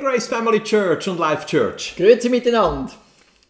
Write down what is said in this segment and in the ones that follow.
Grace Family Church und Livechurch. Grüezi miteinander.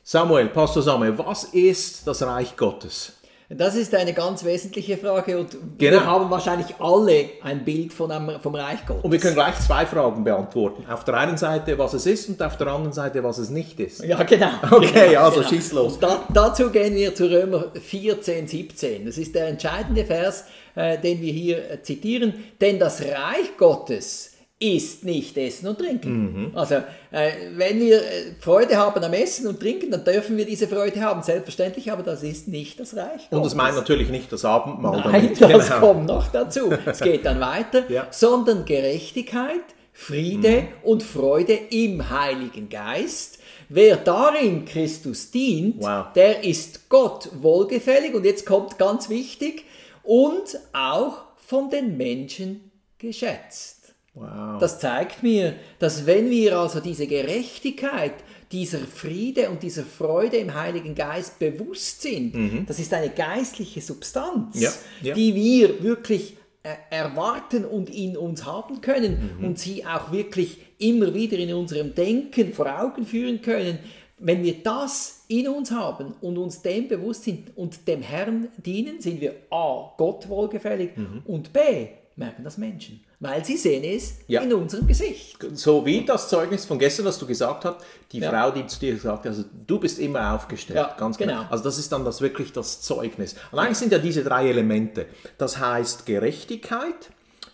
Samuel, Pastor Samuel, was ist das Reich Gottes? Das ist eine ganz wesentliche Frage und Genau. wir haben wahrscheinlich alle ein Bild vom Reich Gottes. Und wir können gleich zwei Fragen beantworten. Auf der einen Seite, was es ist und auf der anderen Seite, was es nicht ist. Ja, genau. Okay, genau, also genau. schieß los. Und dazu gehen wir zu Römer 14, 17. Das ist der entscheidende Vers, den wir hier zitieren. Denn das Reich Gottes ist nicht Essen und Trinken. Also, wenn wir Freude haben am Essen und Trinken, dann dürfen wir diese Freude haben, selbstverständlich, aber das ist nicht das Reich Gottes. Und das meint natürlich nicht das Abendmahl. Nein, damit. das kommt noch dazu. Es geht dann weiter, Ja. sondern Gerechtigkeit, Friede und Freude im Heiligen Geist. Wer darin Christus dient, Wow. der ist Gott wohlgefällig. Und jetzt kommt ganz wichtig, und auch von den Menschen geschätzt. Wow. Das zeigt mir, dass wenn wir also diese Gerechtigkeit, dieser Friede und dieser Freude im Heiligen Geist bewusst sind, das ist eine geistliche Substanz, Ja, ja. die wir wirklich erwarten und in uns haben können und sie auch wirklich immer wieder in unserem Denken vor Augen führen können. Wenn wir das in uns haben und uns dem bewusst sind und dem Herrn dienen, sind wir A, Gott wohlgefällig und B, merken das Menschen, weil sie sehen es Ja. in unserem Gesicht. So wie das Zeugnis von gestern, das du gesagt hast, die Frau, die zu dir gesagt hat, also du bist immer aufgestellt. Ja, ganz genau. Also das ist dann wirklich das Zeugnis. Und eigentlich sind ja diese drei Elemente. Das heißt Gerechtigkeit,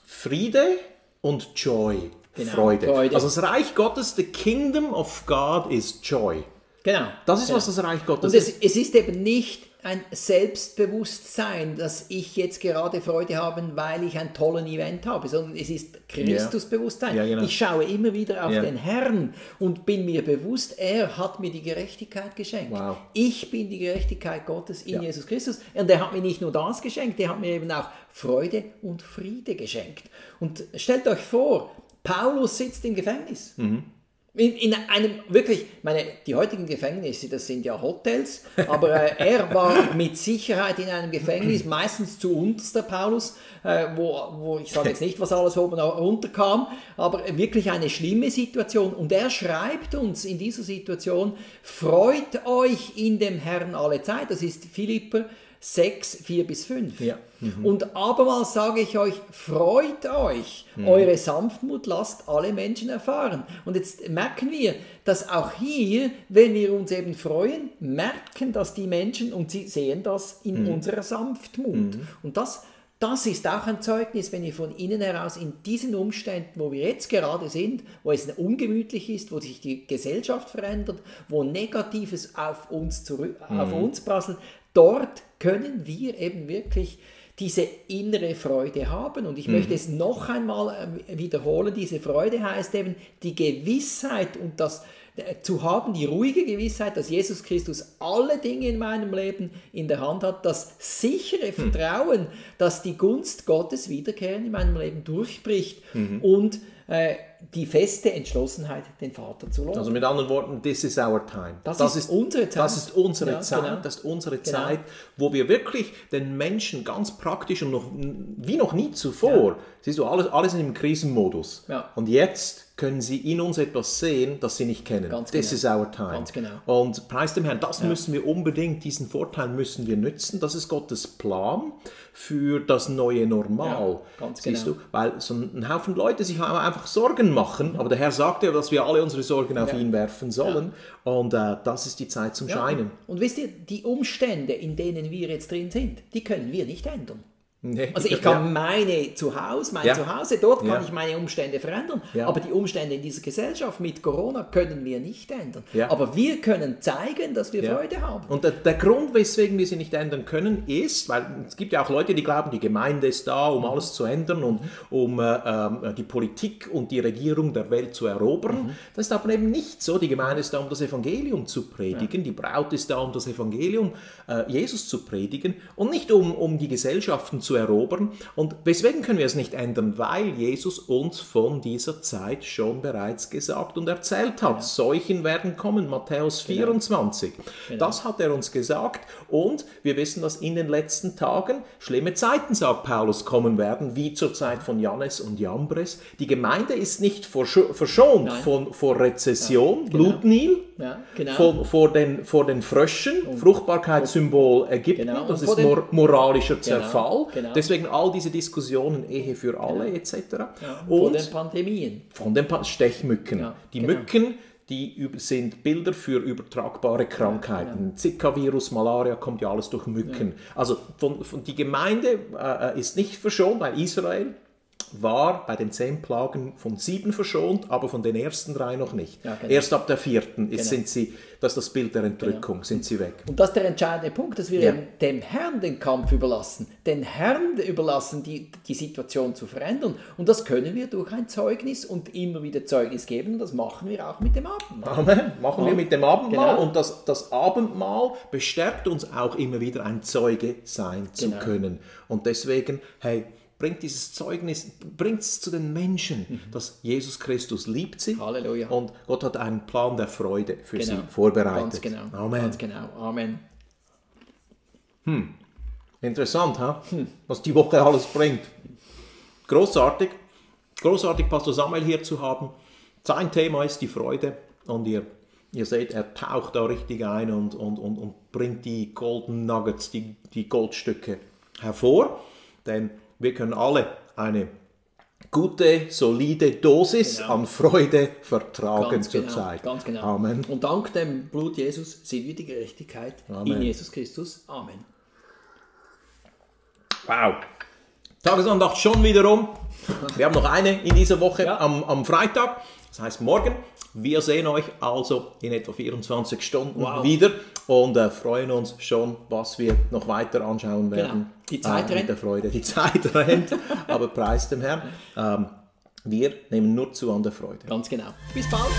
Friede und Joy, Genau, Freude. Freude. Also das Reich Gottes, the kingdom of God is joy. Genau. Das ist, genau. was das Reich Gottes Und ist. es ist eben nicht ein Selbstbewusstsein, dass ich jetzt gerade Freude habe, weil ich einen tollen Event habe, sondern es ist Christusbewusstsein. Ja, genau. Ich schaue immer wieder auf Ja. den Herrn und bin mir bewusst, er hat mir die Gerechtigkeit geschenkt. Wow. Ich bin die Gerechtigkeit Gottes in Ja. Jesus Christus. Und er hat mir nicht nur das geschenkt, er hat mir eben auch Freude und Friede geschenkt. Und stellt euch vor, Paulus sitzt im Gefängnis. In einem wirklich, die heutigen Gefängnisse, das sind ja Hotels, aber er war mit Sicherheit in einem Gefängnis, meistens zu unterst, der Paulus, wo ich sage jetzt nicht, was alles oben runterkam, aber wirklich eine schlimme Situation. Und er schreibt uns in dieser Situation, freut euch in dem Herrn alle Zeit. Das ist Philipper 6, 4-5. Ja. Und abermals sage ich euch, freut euch, eure Sanftmut lasst alle Menschen erfahren. Und jetzt merken wir, dass auch hier, wenn wir uns eben freuen, merken das die Menschen und sie sehen das in unserer Sanftmut. Und das ist auch ein Zeugnis, wenn wir von innen heraus in diesen Umständen, wo wir jetzt gerade sind, wo es ungemütlich ist, wo sich die Gesellschaft verändert, wo Negatives auf uns prasselt, dort können wir eben wirklich diese innere Freude haben. Und ich möchte es noch einmal wiederholen, diese Freude heißt eben die Gewissheit und das zu haben, die ruhige Gewissheit, dass Jesus Christus alle Dinge in meinem Leben in der Hand hat, das sichere Vertrauen, dass die Gunst Gottes wiederkehren in meinem Leben durchbricht und die feste Entschlossenheit, den Vater zu loben. Also mit anderen Worten, this is our time. Das ist unsere Zeit. Das ist unsere Zeit. Genau. Das ist unsere Zeit, wo wir wirklich den Menschen ganz praktisch und wie noch nie zuvor, siehst du, alles in dem Krisenmodus. Ja. Und jetzt können sie in uns etwas sehen, das sie nicht kennen. Ganz This genau. is our time. Ganz genau. Und preis dem Herrn, das müssen wir unbedingt, diesen Vorteil müssen wir nützen. Das ist Gottes Plan für das neue Normal. Ja, ganz siehst genau. du? Weil so ein Haufen Leute sich einfach Sorgen machen, aber der Herr sagt ja, dass wir alle unsere Sorgen auf ihn werfen sollen. Und das ist die Zeit zum Scheinen. Und wisst ihr, die Umstände, in denen wir jetzt drin sind, die können wir nicht ändern. Nee. Also ich kann mein Zuhause, dort kann ich meine Umstände verändern, Ja. aber die Umstände in dieser Gesellschaft mit Corona können wir nicht ändern. Ja. Aber wir können zeigen, dass wir Freude haben. Und der Grund, weswegen wir sie nicht ändern können, ist, weil es gibt ja auch Leute, die glauben, die Gemeinde ist da, um alles zu ändern und um die Politik und die Regierung der Welt zu erobern. Das ist aber eben nicht so. Die Gemeinde ist da, um das Evangelium zu predigen. Die Braut ist da, um das Evangelium Jesus zu predigen und nicht um die Gesellschaften zu zu erobern. Und weswegen können wir es nicht ändern? Weil Jesus uns von dieser Zeit schon bereits gesagt und erzählt hat. Seuchen werden kommen, Matthäus 24. Das hat er uns gesagt und wir wissen, dass in den letzten Tagen schlimme Zeiten, sagt Paulus, kommen werden, wie zur Zeit von Jannes und Jambres. Die Gemeinde ist nicht verschont vor Rezession, Blutnil, vor den Fröschen, Fruchtbarkeitssymbol Ägypten, das ist moralischer Zerfall. Deswegen all diese Diskussionen, Ehe für alle etc. Und von den Pandemien. Von den Stechmücken. Die Mücken, die sind Bilder für übertragbare Krankheiten. Zika-Virus, Malaria kommt ja alles durch Mücken. Also die Gemeinde ist nicht verschont, weil Israel war bei den 10 Plagen von 7 verschont, aber von den ersten 3 noch nicht. Erst ab der 4. Das ist das Bild der Entrückung, sind sie weg. Und das ist der entscheidende Punkt, dass wir dem Herrn den Kampf überlassen, den Herrn überlassen, die Situation zu verändern. Und das können wir durch ein Zeugnis und immer wieder Zeugnis geben. Und das machen wir auch mit dem Abendmahl. Amen. Machen wir mit dem Abendmahl. Und das Abendmahl bestärkt uns auch immer wieder, ein Zeuge sein zu können. Und deswegen, hey, bringt dieses Zeugnis, bringt es zu den Menschen, dass Jesus Christus liebt sie. Halleluja. Und Gott hat einen Plan der Freude für sie vorbereitet. Ganz genau. Amen. Ganz genau. Amen. Interessant, was die Woche alles bringt. Großartig. Großartig, Pastor Samuel hier zu haben. Sein Thema ist die Freude. Und ihr seht, er taucht da richtig ein und bringt die Golden Nuggets, die Goldstücke hervor. Denn wir können alle eine gute, solide Dosis an Freude vertragen zurzeit. Ganz genau. Amen. Und dank dem Blut Jesus sind wir die Gerechtigkeit in Jesus Christus. Amen. Wow. Tagesandacht schon wieder um. Wir haben noch eine in dieser Woche am Freitag. Das heißt morgen. Wir sehen euch also in etwa 24 Stunden wieder und freuen uns schon, was wir noch weiter anschauen werden. Die Zeit rennt. Mit der Freude. Die Zeit rennt, aber preis dem Herrn. Wir nehmen nur zu an der Freude. Ganz genau. Bis bald.